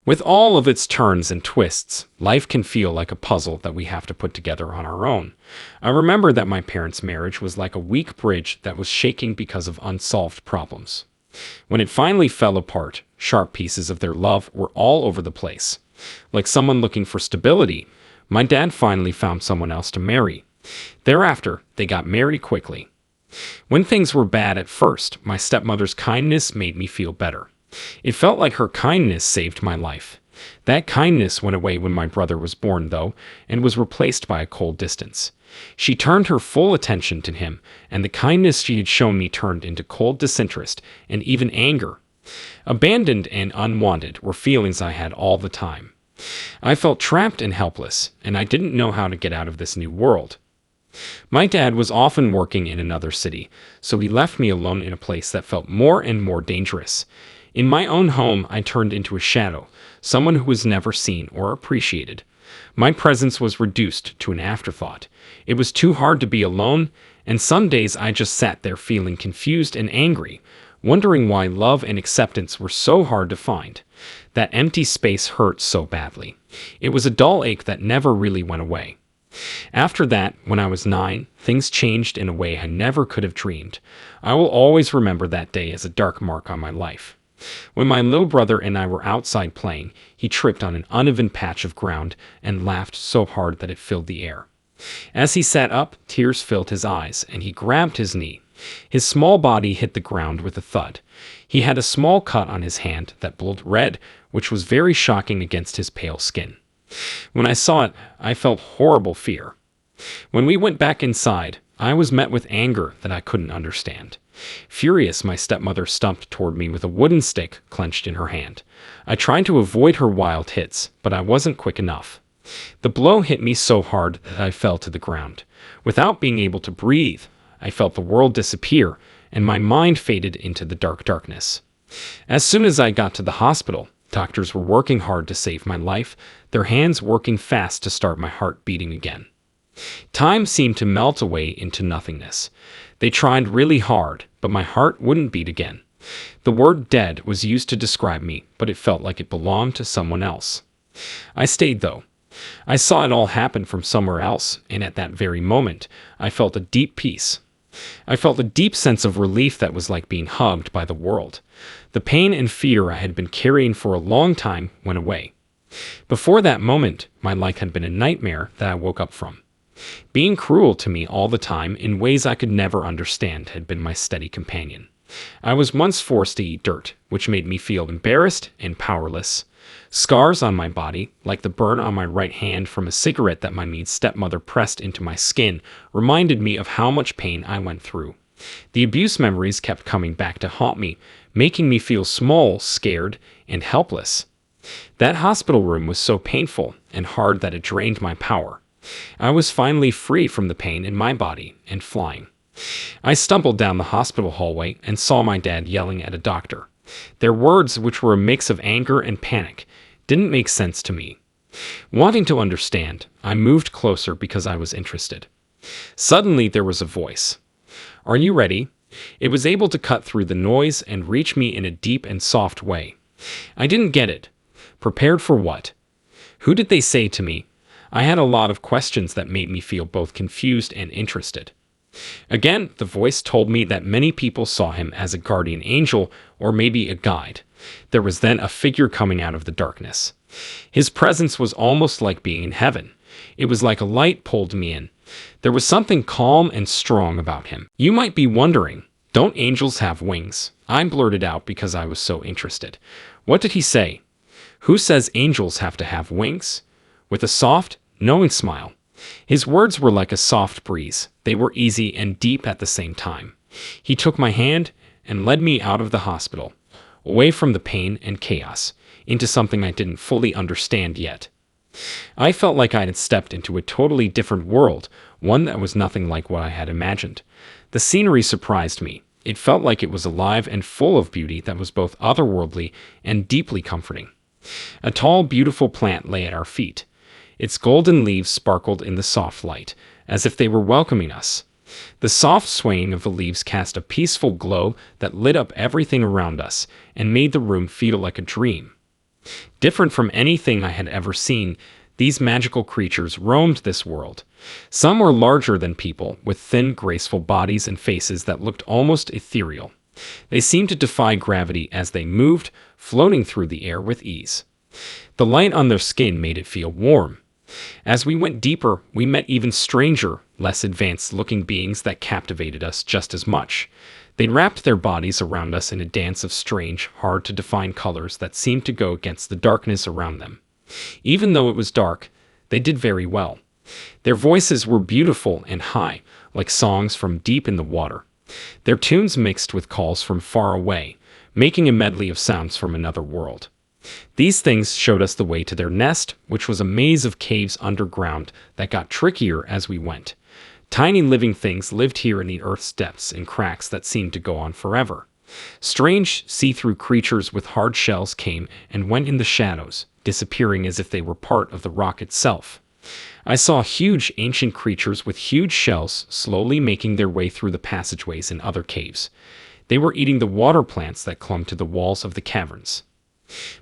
With all of its turns and twists, life can feel like a puzzle that we have to put together on our own. I remember that my parents' marriage was like a weak bridge that was shaking because of unsolved problems. When it finally fell apart, sharp pieces of their love were all over the place. Like someone looking for stability, my dad finally found someone else to marry. Thereafter, they got married quickly. When things were bad at first, my stepmother's kindness made me feel better. It felt like her kindness saved my life. That kindness went away when my brother was born, though, and was replaced by a cold distance. She turned her full attention to him, and the kindness she had shown me turned into cold disinterest and even anger. Abandoned and unwanted were feelings I had all the time. I felt trapped and helpless, and I didn't know how to get out of this new world. My dad was often working in another city, so he left me alone in a place that felt more and more dangerous. In my own home, I turned into a shadow, someone who was never seen or appreciated. My presence was reduced to an afterthought. It was too hard to be alone, and some days I just sat there feeling confused and angry, wondering why love and acceptance were so hard to find. That empty space hurt so badly. It was a dull ache that never really went away. After that, when I was 9, things changed in a way I never could have dreamed. I will always remember that day as a dark mark on my life. When my little brother and I were outside playing, he tripped on an uneven patch of ground and laughed so hard that it filled the air. As he sat up, tears filled his eyes, and he grabbed his knee. His small body hit the ground with a thud. He had a small cut on his hand that bled red, which was very shocking against his pale skin. When I saw it, I felt horrible fear. When we went back inside, I was met with anger that I couldn't understand. Furious, my stepmother stumped toward me with a wooden stick clenched in her hand. I tried to avoid her wild hits, but I wasn't quick enough. The blow hit me so hard that I fell to the ground. Without being able to breathe, I felt the world disappear, and my mind faded into the darkness. As soon as I got to the hospital, doctors were working hard to save my life, their hands working fast to start my heart beating again. Time seemed to melt away into nothingness. They tried really hard, but my heart wouldn't beat again. The word dead was used to describe me, but it felt like it belonged to someone else. I stayed, though. I saw it all happen from somewhere else, and at that very moment, I felt a deep peace. I felt a deep sense of relief that was like being hugged by the world. The pain and fear I had been carrying for a long time went away. Before that moment, my life had been a nightmare that I woke up from. Being cruel to me all the time in ways I could never understand had been my steady companion. I was once forced to eat dirt, which made me feel embarrassed and powerless. Scars on my body, like the burn on my right hand from a cigarette that my mean stepmother pressed into my skin, reminded me of how much pain I went through. The abuse memories kept coming back to haunt me, making me feel small, scared, and helpless. That hospital room was so painful and hard that it drained my power. I was finally free from the pain in my body and flying. I stumbled down the hospital hallway and saw my dad yelling at a doctor. Their words, which were a mix of anger and panic, didn't make sense to me. Wanting to understand, I moved closer because I was interested. Suddenly there was a voice. "Are you ready?" It was able to cut through the noise and reach me in a deep and soft way. I didn't get it. Prepared for what? Who did they say to me? I had a lot of questions that made me feel both confused and interested. Again, the voice told me that many people saw him as a guardian angel or maybe a guide. There was then a figure coming out of the darkness. His presence was almost like being in heaven. It was like a light pulled me in. There was something calm and strong about him. You might be wondering, don't angels have wings? I blurted out because I was so interested. What did he say? Who says angels have to have wings? With a soft, knowing smile. His words were like a soft breeze. They were easy and deep at the same time. He took my hand and led me out of the hospital, away from the pain and chaos, into something I didn't fully understand yet. I felt like I had stepped into a totally different world, one that was nothing like what I had imagined. The scenery surprised me. It felt like it was alive and full of beauty that was both otherworldly and deeply comforting. A tall, beautiful plant lay at our feet. Its golden leaves sparkled in the soft light, as if they were welcoming us. The soft swaying of the leaves cast a peaceful glow that lit up everything around us and made the room feel like a dream. Different from anything I had ever seen, these magical creatures roamed this world. Some were larger than people, with thin, graceful bodies and faces that looked almost ethereal. They seemed to defy gravity as they moved, floating through the air with ease. The light on their skin made it feel warm. As we went deeper, we met even stranger, less advanced-looking beings that captivated us just as much. They wrapped their bodies around us in a dance of strange, hard-to-define colors that seemed to go against the darkness around them. Even though it was dark, they did very well. Their voices were beautiful and high, like songs from deep in the water. Their tunes mixed with calls from far away, making a medley of sounds from another world. These things showed us the way to their nest, which was a maze of caves underground that got trickier as we went. Tiny living things lived here in the earth's depths in cracks that seemed to go on forever. Strange, see-through creatures with hard shells came and went in the shadows, disappearing as if they were part of the rock itself. I saw huge ancient creatures with huge shells slowly making their way through the passageways in other caves. They were eating the water plants that clung to the walls of the caverns.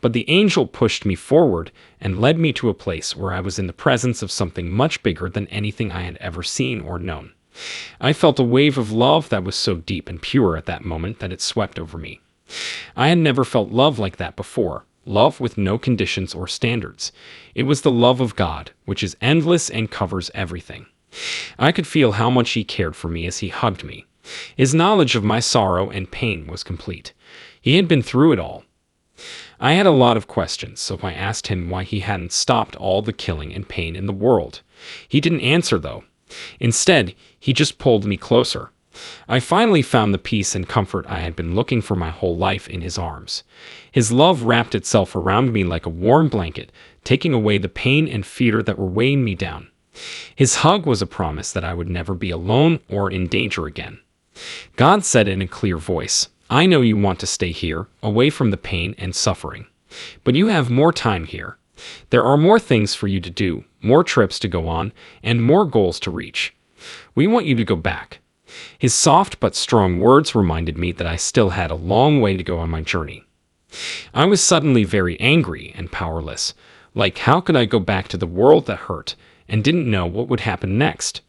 But the angel pushed me forward and led me to a place where I was in the presence of something much bigger than anything I had ever seen or known. I felt a wave of love that was so deep and pure at that moment that it swept over me. I had never felt love like that before, love with no conditions or standards. It was the love of God, which is endless and covers everything. I could feel how much He cared for me as He hugged me. His knowledge of my sorrow and pain was complete. He had been through it all. I had a lot of questions, so I asked Him why He hadn't stopped all the killing and pain in the world. He didn't answer, though. Instead, He just pulled me closer. I finally found the peace and comfort I had been looking for my whole life in His arms. His love wrapped itself around me like a warm blanket, taking away the pain and fear that were weighing me down. His hug was a promise that I would never be alone or in danger again. God said in a clear voice, "I know you want to stay here, away from the pain and suffering. But you have more time here. There are more things for you to do, more trips to go on, and more goals to reach. We want you to go back." His soft but strong words reminded me that I still had a long way to go on my journey. I was suddenly very angry and powerless. Like, how could I go back to the world that hurt and didn't know what would happen next?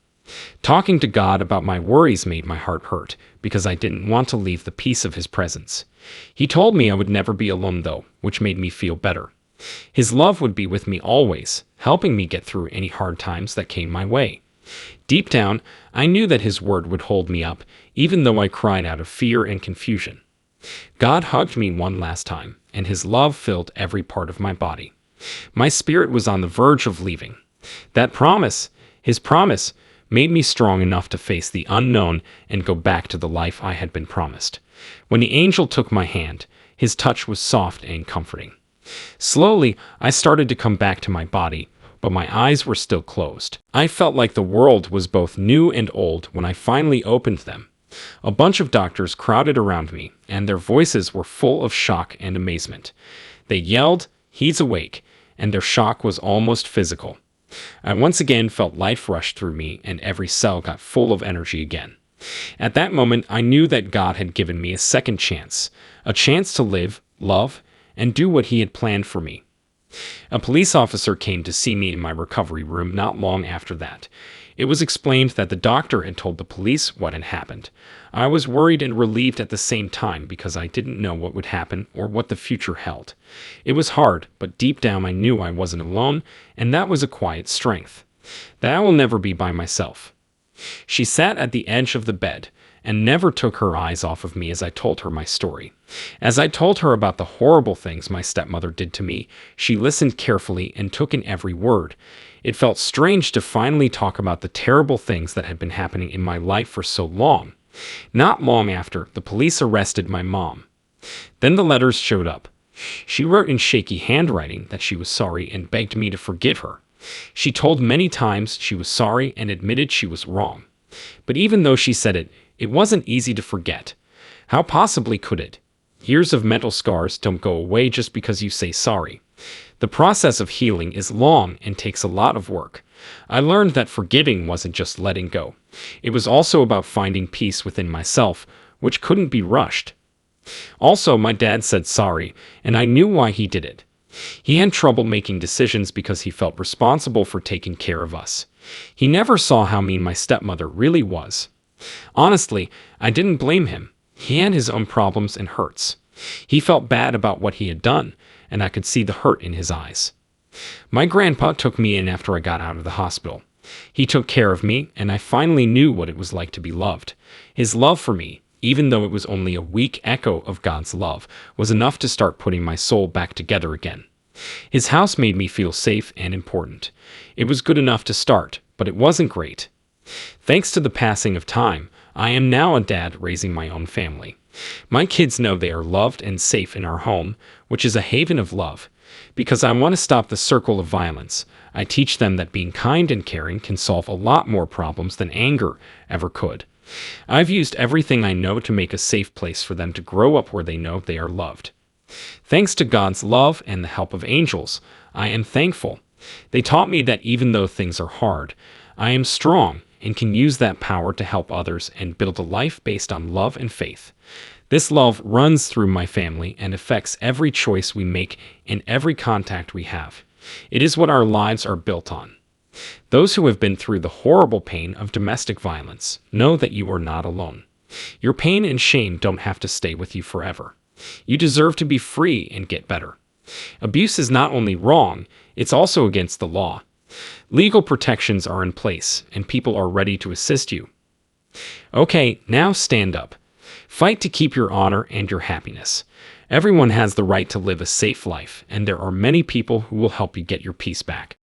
Talking to God about my worries made my heart hurt because I didn't want to leave the peace of His presence. He told me I would never be alone, though, which made me feel better. His love would be with me always, helping me get through any hard times that came my way. Deep down, I knew that His word would hold me up, even though I cried out of fear and confusion. God hugged me one last time, and His love filled every part of my body. My spirit was on the verge of leaving. That promise, His promise, made me strong enough to face the unknown and go back to the life I had been promised. When the angel took my hand, his touch was soft and comforting. Slowly, I started to come back to my body, but my eyes were still closed. I felt like the world was both new and old when I finally opened them. A bunch of doctors crowded around me, and their voices were full of shock and amazement. They yelled, "He's awake," and their shock was almost physical. I once again felt life rush through me, and every cell got full of energy again. At that moment, I knew that God had given me a second chance, a chance to live, love, and do what He had planned for me. A police officer came to see me in my recovery room not long after that. It was explained that the doctor had told the police what had happened. I was worried and relieved at the same time because I didn't know what would happen or what the future held. It was hard, but deep down I knew I wasn't alone, and that was a quiet strength. That I will never be by myself. She sat at the edge of the bed and never took her eyes off of me as I told her my story. As I told her about the horrible things my stepmother did to me, she listened carefully and took in every word. It felt strange to finally talk about the terrible things that had been happening in my life for so long. Not long after, the police arrested my mom. Then the letters showed up. She wrote in shaky handwriting that she was sorry and begged me to forgive her. She told many times she was sorry and admitted she was wrong. But even though she said it, it wasn't easy to forget. How possibly could it? Years of mental scars don't go away just because you say sorry. The process of healing is long and takes a lot of work. I learned that forgiving wasn't just letting go. It was also about finding peace within myself, which couldn't be rushed. Also, my dad said sorry, and I knew why he did it. He had trouble making decisions because he felt responsible for taking care of us. He never saw how mean my stepmother really was. Honestly, I didn't blame him. He had his own problems and hurts. He felt bad about what he had done, and I could see the hurt in his eyes. My grandpa took me in after I got out of the hospital. He took care of me, and I finally knew what it was like to be loved. His love for me, even though it was only a weak echo of God's love, was enough to start putting my soul back together again. His house made me feel safe and important. It was good enough to start, but it wasn't great. Thanks to the passing of time, I am now a dad raising my own family. My kids know they are loved and safe in our home, which is a haven of love. Because I want to stop the circle of violence, I teach them that being kind and caring can solve a lot more problems than anger ever could. I've used everything I know to make a safe place for them to grow up where they know they are loved. Thanks to God's love and the help of angels, I am thankful. They taught me that even though things are hard, I am strong and can use that power to help others and build a life based on love and faith. This love runs through my family and affects every choice we make and every contact we have. It is what our lives are built on. Those who have been through the horrible pain of domestic violence know that you are not alone. Your pain and shame don't have to stay with you forever. You deserve to be free and get better. Abuse is not only wrong, it's also against the law. Legal protections are in place, and people are ready to assist you. Okay, now stand up. Fight to keep your honor and your happiness. Everyone has the right to live a safe life, and there are many people who will help you get your peace back.